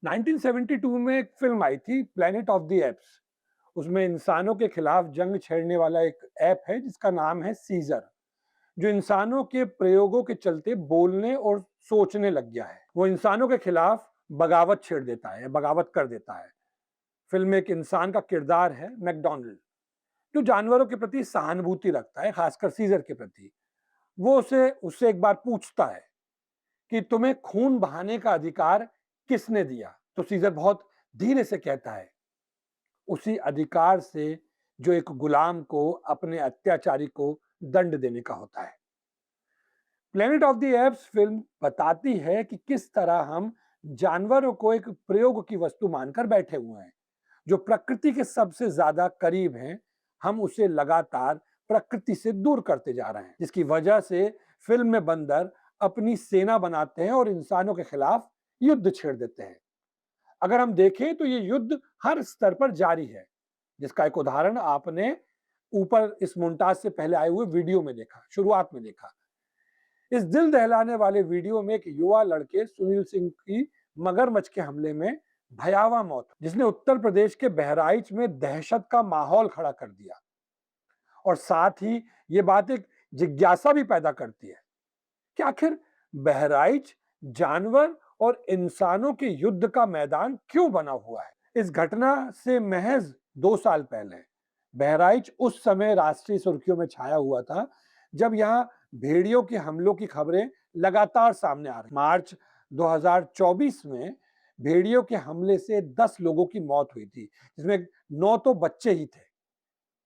1972 में एक फिल्म आई थी प्लेनेट ऑफ द एप्स। उसमें इंसानों के खिलाफ जंग छेड़ने वाला एक ऐप है जिसका नाम है सीजर, जो इंसानों के प्रयोगों के चलते बोलने और सोचने लग गया है। वो इंसानों के खिलाफ बगावत छेड़ देता है, बगावत कर देता है। फिल्म में एक इंसान का किरदार है मैकडोनल्ड, जो जानवरों के प्रति सहानुभूति रखता है, खासकर सीजर के प्रति। वो उसे उससे एक बार पूछता है कि तुम्हें खून बहाने का अधिकार किसने दिया? तो सीजर बहुत धीरे से कहता है, उसी अधिकार से जो एक गुलाम को अपने अत्याचारी को दंड देने का होता है। Planet of the apps film बताती है कि किस तरह हम जानवरों को एक प्रयोग की वस्तु मानकर बैठे हुए हैं। जो प्रकृति के सबसे ज्यादा करीब हैं, हम उसे लगातार प्रकृति से दूर करते जा रहे हैं, जिसकी वजह से फिल्म में बंदर अपनी सेना बनाते हैं और इंसानों के खिलाफ युद्ध छेड़ देते हैं। अगर हम देखें तो ये युद्ध हर स्तर पर जारी है, जिसका एक उदाहरण आपने ऊपर इस मोन्टाज से पहले आए हुए वीडियो में देखा, शुरुआत में देखा। इस दिल दहलाने वाले वीडियो में एक युवा लड़के सुनील सिंह की मगरमच्छ के हमले में भयावह मौत, जिसने उत्तर प्रदेश के बहराइच में दहशत का माहौल खड़ा कर दिया। और साथ ही ये बात एक जिज्ञासा भी पैदा करती है कि आखिर बहराइच जानवर और इंसानों के युद्ध का मैदान क्यों बना हुआ है। इस घटना से महज 2 साल पहले बहराइच उस समय राष्ट्रीय सुर्खियों में छाया हुआ था, जब यहाँ भेड़ियों के हमलों की खबरें लगातार सामने आ रही। मार्च 2024 में भेड़ियों के हमले से 10 लोगों की मौत हुई थी, जिसमें 9 तो बच्चे ही थे,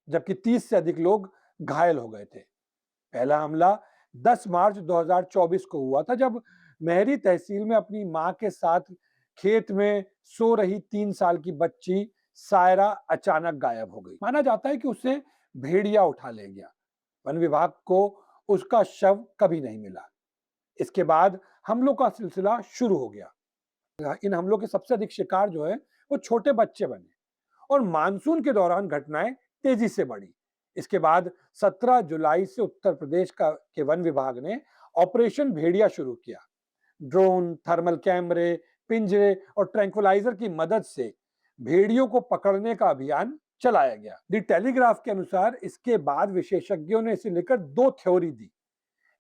जबकि 30 से अधिक लोग घायल हो गए थे। पहला हमला 10 मार्च 2024 को हुआ था, जब मेहरी तहसील में अपनी मां के साथ खेत में सो रही 3 साल की बच्ची सायरा अचानक गायब हो गई। माना जाता है कि उसे भेड़िया उठा ले गया। वन विभाग को उसका शव कभी नहीं मिला। इसके बाद हमलों का सिलसिला शुरू हो गया। इन हमलों के सबसे अधिक शिकार जो है वो छोटे बच्चे बने और मानसून के दौरान घटनाएं तेजी से बढ़ी। इसके बाद 17 जुलाई से उत्तर प्रदेश के वन विभाग ने ऑपरेशन भेड़िया शुरू किया। ड्रोन, थर्मल कैमरे, पिंजरे और ट्रैंक्विलाइजर की मदद से भेड़ियों को पकड़ने का अभियान चलाया गया। द टेलीग्राफ के अनुसार इसके बाद विशेषज्ञों ने इसे लेकर 2 थ्योरी दी।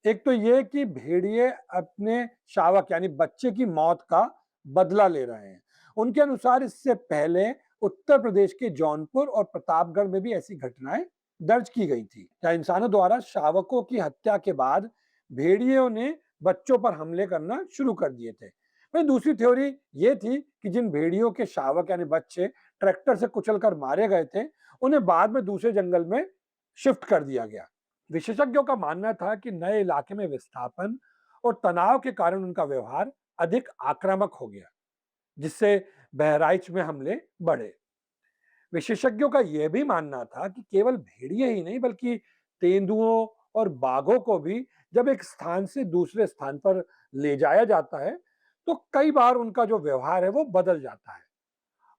एक तो यह कि भेड़िए अपने शावक यानी बच्चे की मौत का बदला ले रहे हैं। उनके अनुसार इससे पहले उत्तर प्रदेश के जौनपुर और प्रतापगढ़ में भी ऐसी घटनाएं दर्ज की गई थी, जहां इंसानों द्वारा शावकों की हत्या के बाद भेड़ियों ने बच्चों पर हमले करना शुरू कर दिए थे। वहीं दूसरी थ्योरी ये थी कि जिन भेड़ियों के शावक यानी बच्चे ट्रैक्टर से कुचलकर मारे गए थे, उन्हें बाद में दूसरे जंगल में शिफ्ट कर दिया गया। विशेषज्ञों का मानना था कि नए इलाके में विस्थापन और तनाव के कारण उनका व्यवहार अधिक आक्रामक हो गया, जिससे बहराइच में हमले बढ़े। विशेषज्ञों का यह भी मानना था कि केवल भेड़िए ही नहीं बल्कि तेंदुओं और बाघों को भी जब एक स्थान से दूसरे स्थान पर ले जाया जाता है, तो कई बार उनका जो व्यवहार है वो बदल जाता है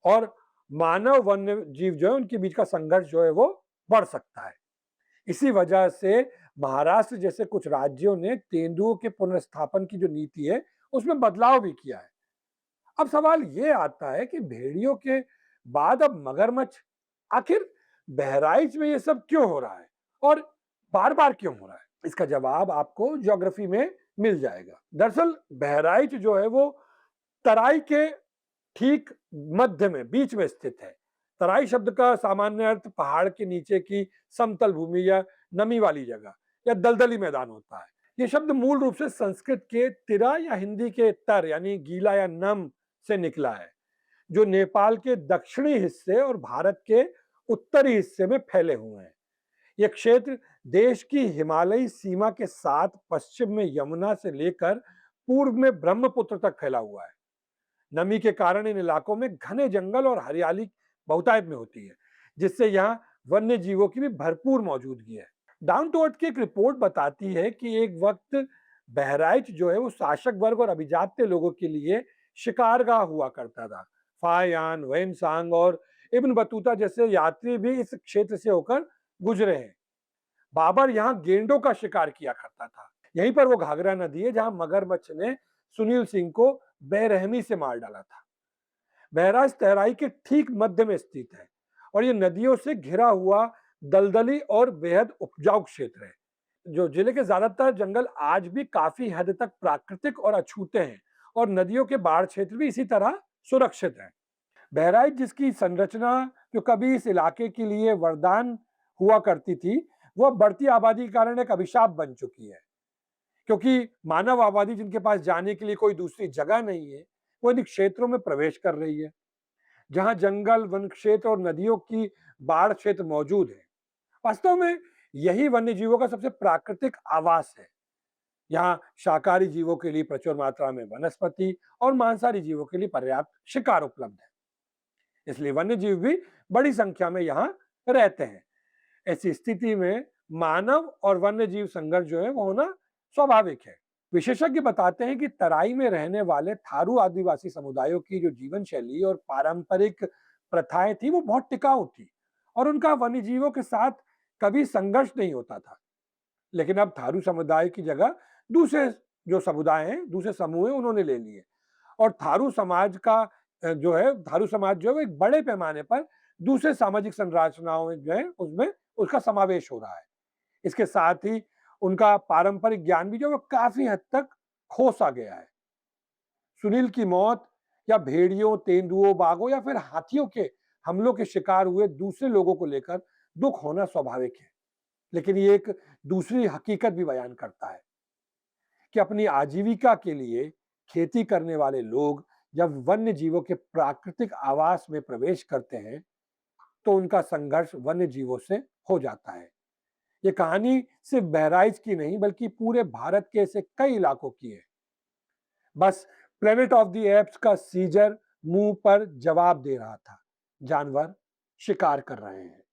और मानव वन्य जीव जो है उनके बीच का संघर्ष जो है वो बढ़ सकता है। इसी वजह से महाराष्ट्र जैसे कुछ राज्यों ने तेंदुओं के पुनर्स्थापन की जो नीति है उसमें बदलाव भी किया है। अब सवाल ये आता है कि भेड़ियों के बाद अब मगरमच्छ, आखिर बहराइच में ये सब क्यों हो रहा है और बार बार क्यों हो रहा है? इसका जवाब आपको ज्योग्राफी में मिल जाएगा। दरअसल बहराइच जो है वो तराई के ठीक मध्य में, बीच में स्थित है। तराई शब्द का सामान्य अर्थ पहाड़ के नीचे की समतल भूमि या नमी वाली जगह या दलदली मैदान होता है। ये शब्द मूल रूप से संस्कृत के तिरा या हिंदी के तर यानी गीला या नम से निकला है, जो नेपाल के दक्षिणी हिस्से और भारत के उत्तरी हिस्से में फैले हुए हैं। यह क्षेत्र देश की हिमालयी सीमा के साथ पश्चिम में यमुना से लेकर पूर्व में ब्रह्मपुत्र तक फैला हुआ है। नमी के कारण इन इलाकों में घने जंगल और हरियाली बहुतायत में होती है, जिससे यहाँ वन्य जीवों की भी भरपूर मौजूदगी है। डाउन टू अर्थ की एक रिपोर्ट बताती है कि एक वक्त बहराइच जो है वो शासक वर्ग और अभिजात्य लोगों के लिए शिकारगाह हुआ करता था। फायान, वेनसांग और इब्न बतूता जैसे यात्री भी इस क्षेत्र से होकर गुजरे हैं। बाबर यहाँ गेंडों का शिकार किया करता था। यहीं पर वो घाघरा नदी है जहां मगरमच्छ ने सुनील सिंह को बेरहमी से मार डाला था। बहराइच तराई के ठीक मध्य में स्थित है और ये नदियों से घिरा हुआ दलदली और बेहद उपजाऊ क्षेत्र है। जो जिले के ज्यादातर जंगल आज भी काफी हद तक प्राकृतिक और अछूते हैं और नदियों के बाढ़ क्षेत्र भी इसी तरह सुरक्षित हैं। बहराइच जिसकी संरचना जो कभी इस इलाके के लिए वरदान हुआ करती थी, वह बढ़ती आबादी के कारण एक अभिशाप बन चुकी है, क्योंकि मानव आबादी जिनके पास जाने के लिए कोई दूसरी जगह नहीं है, वो इन क्षेत्रों में प्रवेश कर रही है। जहां जंगल, वन क्षेत्र और नदियों की बाढ़ क्षेत्र मौजूद है, वास्तव में यही वन्य जीवों का सबसे प्राकृतिक आवास है। यहाँ शाकाहारी जीवों के लिए प्रचुर मात्रा में वनस्पति और मांसाहारी जीवों के लिए पर्याप्त शिकार उपलब्ध है, इसलिए वन्य जीव भी बड़ी संख्या में यहाँ रहते हैं। ऐसी स्थिति में मानव और वन्य जीव संघर्ष जो है वो होना स्वाभाविक है। विशेषज्ञ बताते हैं कि तराई में रहने वाले थारू आदिवासी समुदायों की जो जीवन शैली और पारंपरिक प्रथाएं थी वो बहुत टिकाऊ थी और उनका वन्य जीवों के साथ कभी संघर्ष नहीं होता था। लेकिन अब थारू समुदाय की जगह दूसरे जो समुदाय हैं, दूसरे समूह हैं, उन्होंने ले लिए और थारू समाज का जो है थारू समाज जो है वो एक बड़े पैमाने पर दूसरे सामाजिक संरचनाओं में जो है उसमें उसका समावेश हो रहा है। इसके साथ ही उनका पारंपरिक ज्ञान भी जो है वो काफी हद तक खो सा गया है। सुनील की मौत या भेड़ियों, तेंदुओं, बाघों या फिर हाथियों के हमलों के शिकार हुए दूसरे लोगों को लेकर दुख होना स्वाभाविक है, लेकिन ये एक दूसरी हकीकत भी बयान करता है कि अपनी आजीविका के लिए खेती करने वाले लोग जब वन्य जीवों के प्राकृतिक आवास में प्रवेश करते हैं तो उनका संघर्ष वन्य जीवों से हो जाता है। ये कहानी सिर्फ बहराइच की नहीं बल्कि पूरे भारत के ऐसे कई इलाकों की है। बस प्लेनेट ऑफ द एप्स का सीजर मुंह पर जवाब दे रहा था, जानवर शिकार कर रहे हैं।